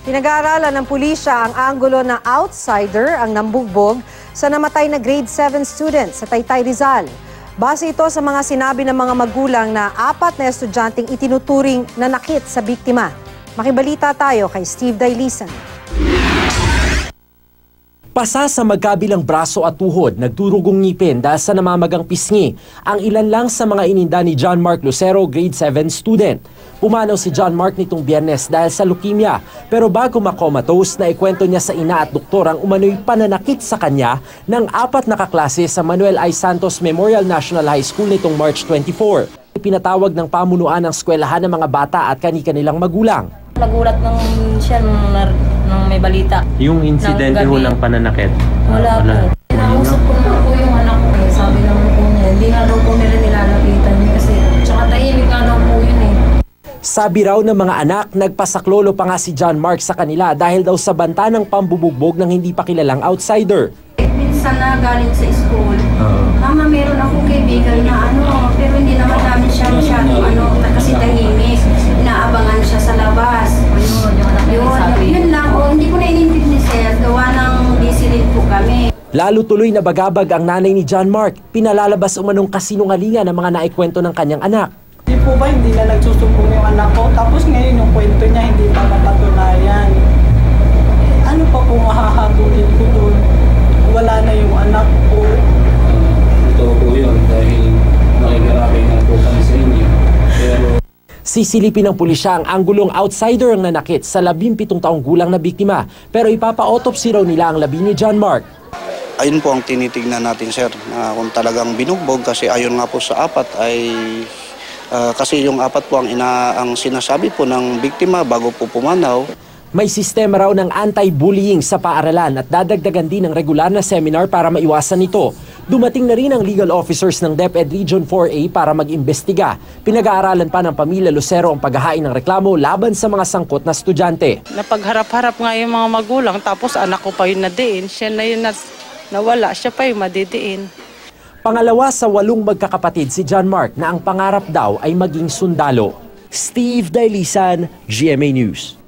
Pinag-aaralan ng pulisya ang anggulo na outsider ang nambugbog sa namatay na grade 7 student sa Taytay, Rizal. Base ito sa mga sinabi ng mga magulang na 4 na estudyanteng itinuturing na nakit sa biktima. Makibalita tayo kay Steve Dailisan. Pasa sa magkabilang braso at tuhod, nagdurugong ngipin dahil sa namamagang pisngi ang ilan lang sa mga ininda ni John Mark Lucero, grade 7 student. Pumanaw si John Mark nitong Biyernes dahil sa leukemia, pero bago makomatose, naikwento niya sa ina at doktor ang umano'y pananakit sa kanya ng 4 na kaklase sa Manuel I. Santos Memorial National High School nitong March 24. Pinatawag ng pamunuan ng eskwelahan ng mga bata at kani-kanilang magulang. Nagulat nung siya nung may balita. Yung insidente ho ng pananakit? Wala po. Kinausap ko na po yung anak ko. Sabi naman po niya, hindi nga daw po nila nilalapitan yun kasi tsaka tahimik nga daw po yun eh. Sabi raw ng mga anak, nagpasaklolo pa nga si John Mark sa kanila dahil daw sa banta ng pambubugbog ng hindi pa kilalang outsider. Minsan na galing sa school, mama meron akong kaibigan na pero hindi naman namin siya masyadong kasi tahimik. Inaabangan siya sa labas. Yun lang. Hindi ko na inintip ni Sir. Gawa ng busy rin po kami. Lalo tuloy na bagabag ang nanay ni John Mark. Pinalalabas umanong kasinungalingan ng mga naikwento ng kanyang anak. Hindi po ba hindi na nagsusumbong yung anak ko? Tapos ngayon yung kwento niya hindi pa mapatunayan. Ano pa po mahahabulin ko doon? Wala na yung anak ko. Totoo po yun dahil nakikirapin nga po kami sa inyo. Pero Sisilipin ng pulisya ang anggulong outsider ang nanakit sa 17 taong gulang na biktima. Pero ipapa-autopsy raw nila ang labi ni John Mark. Ayun po ang tinitignan natin, sir, na kung talagang binugbog kasi ayon nga po sa 4 ay kasi yung 4 po ang sinasabi po ng biktima bago po pumanaw. May sistema raw ng anti-bullying sa paaralan at dadagdagan din ng regular na seminar para maiwasan ito. Dumating na rin ang legal officers ng DepEd Region 4A para mag-imbestiga. Pinag-aaralan pa ng pamilya Lucero ang paghahain ng reklamo laban sa mga sangkot na estudyante. Napagharap-harap nga yung mga magulang tapos anak ko pa yun nadiin. Siya na yun nawala, siya pa yung madidiin. Pangalawa sa 8 magkakapatid si John Mark na ang pangarap daw ay maging sundalo. Steve Dailisan, GMA News.